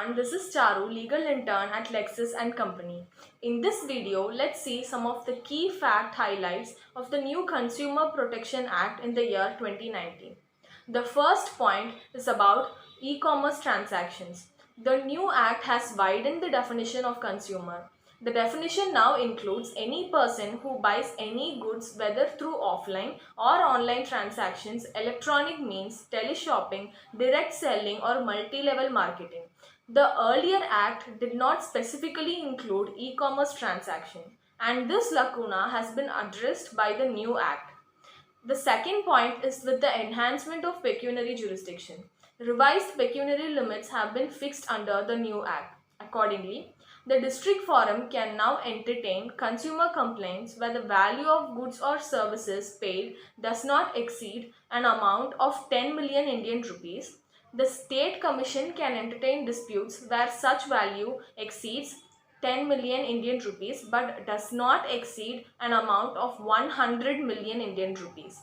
everyone, this is Charu, legal intern at Lexis and Company. In this video, let's see some of the key fact highlights of the new Consumer Protection Act in the year 2019. The first point is about e-commerce transactions. The new act has widened the definition of consumer. The definition now includes any person who buys any goods whether through offline or online transactions, electronic means, teleshopping, direct selling or multi-level marketing. The earlier act did not specifically include e-commerce transaction, and this lacuna has been addressed by the new act. The second point is with the enhancement of pecuniary jurisdiction. Revised pecuniary limits have been fixed under the new act. Accordingly, the district forum can now entertain consumer complaints where the value of goods or services paid does not exceed an amount of 10 million Indian rupees. The state commission can entertain disputes where such value exceeds 10 million Indian rupees but does not exceed an amount of 100 million Indian rupees.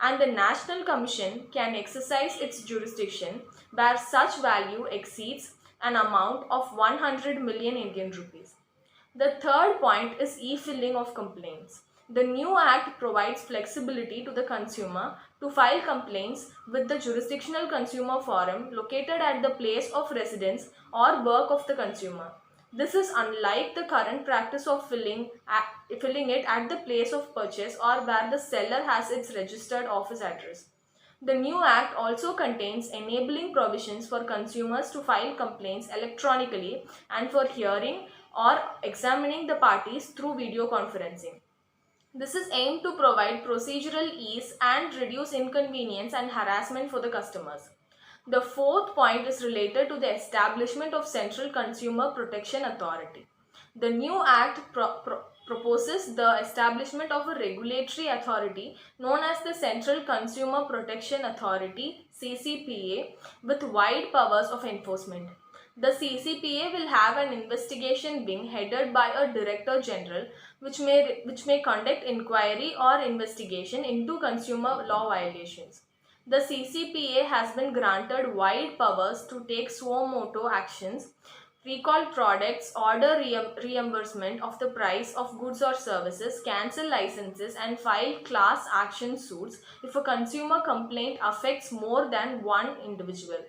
And the National Commission can exercise its jurisdiction where such value exceeds an amount of 100 million Indian rupees. The third point is e-filing of complaints. The new act provides flexibility to the consumer to file complaints with the jurisdictional consumer forum located at the place of residence or work of the consumer. This is unlike the current practice of filling it at the place of purchase or where the seller has its registered office address. The new act also contains enabling provisions for consumers to file complaints electronically and for hearing or examining the parties through video conferencing. This is aimed to provide procedural ease and reduce inconvenience and harassment for the customers. The fourth point is related to the establishment of Central Consumer Protection Authority. The new act proposes the establishment of a regulatory authority known as the Central Consumer Protection Authority (CCPA) with wide powers of enforcement. The CCPA will have an investigation wing headed by a Director General which may conduct inquiry or investigation into consumer law violations. The CCPA has been granted wide powers to take suo motu actions, recall products, order reimbursement of the price of goods or services, cancel licenses, and file class action suits if a consumer complaint affects more than one individual.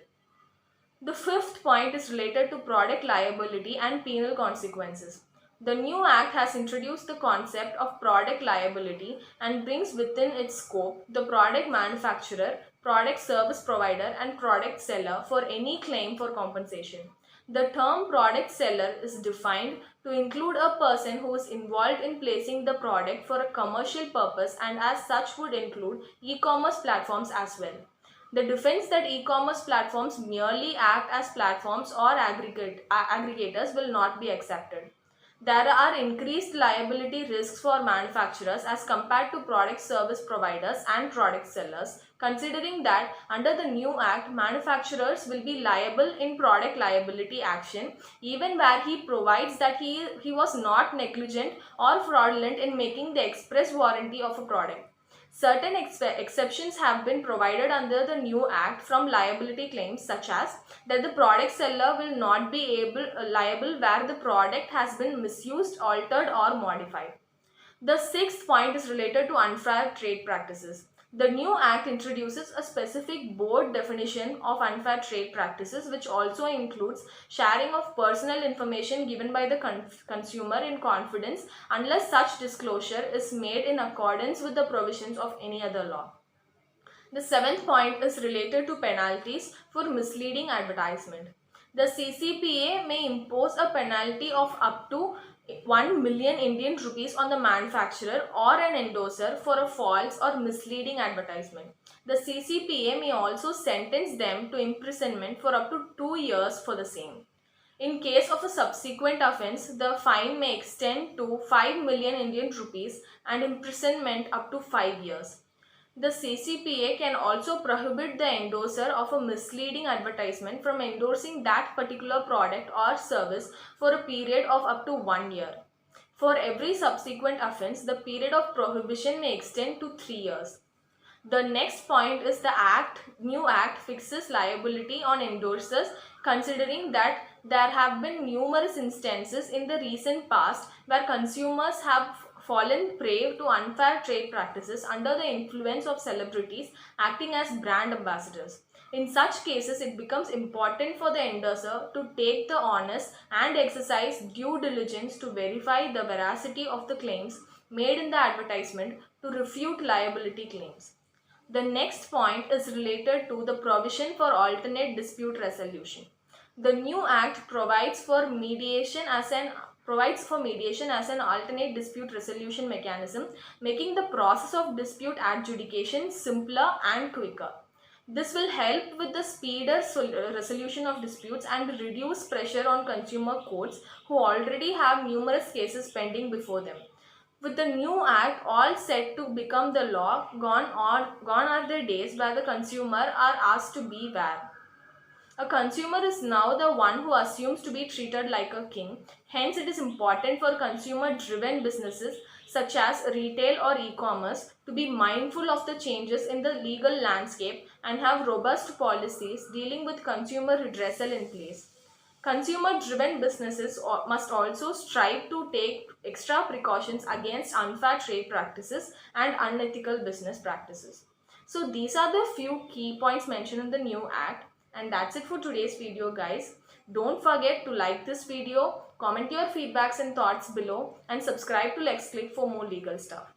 The fifth point is related to product liability and penal consequences. The new act has introduced the concept of product liability and brings within its scope the product manufacturer, product service provider, and product seller for any claim for compensation. The term product seller is defined to include a person who is involved in placing the product for a commercial purpose and as such would include e-commerce platforms as well. The defense that e-commerce platforms merely act as platforms or aggregators will not be accepted. There are increased liability risks for manufacturers as compared to product service providers and product sellers, considering that under the new act, manufacturers will be liable in product liability action even where he provides that he was not negligent or fraudulent in making the express warranty of a product. Certain exceptions have been provided under the new act from liability claims such as that the product seller will not be liable where the product has been misused, altered or modified. The sixth point is related to unfair trade practices. The new act introduces a specific board definition of unfair trade practices which also includes sharing of personal information given by the consumer in confidence unless such disclosure is made in accordance with the provisions of any other law. The seventh point is related to penalties for misleading advertisement. The CCPA may impose a penalty of up to 1 million Indian rupees on the manufacturer or an endorser for a false or misleading advertisement. The CCPA may also sentence them to imprisonment for up to 2 years for the same. In case of a subsequent offence, the fine may extend to 5 million Indian rupees and imprisonment up to 5 years. The CCPA can also prohibit the endorser of a misleading advertisement from endorsing that particular product or service for a period of up to 1 year. For every subsequent offence, the period of prohibition may extend to 3 years. The next point is the new act fixes liability on endorsers considering that there have been numerous instances in the recent past where consumers have fallen prey to unfair trade practices under the influence of celebrities acting as brand ambassadors. In such cases, it becomes important for the endorser to take the onus and exercise due diligence to verify the veracity of the claims made in the advertisement to refute liability claims. The next point is related to the provision for alternate dispute resolution. The new act provides for mediation as an alternate dispute resolution mechanism, making the process of dispute adjudication simpler and quicker. This will help with the speeder resolution of disputes and reduce pressure on consumer courts who already have numerous cases pending before them. With the new act all set to become the law, gone are the days where the consumer are asked to beware. A consumer is now the one who assumes to be treated like a king. Hence, it is important for consumer driven businesses such as retail or e commerce to be mindful of the changes in the legal landscape and have robust policies dealing with consumer redressal in place. Consumer driven businesses must also strive to take extra precautions against unfair trade practices and unethical business practices. So, these are the few key points mentioned in the new act, and that's it for today's video, guys. Don't forget to like this video, comment your feedbacks and thoughts below, and subscribe to Let's Click for more legal stuff.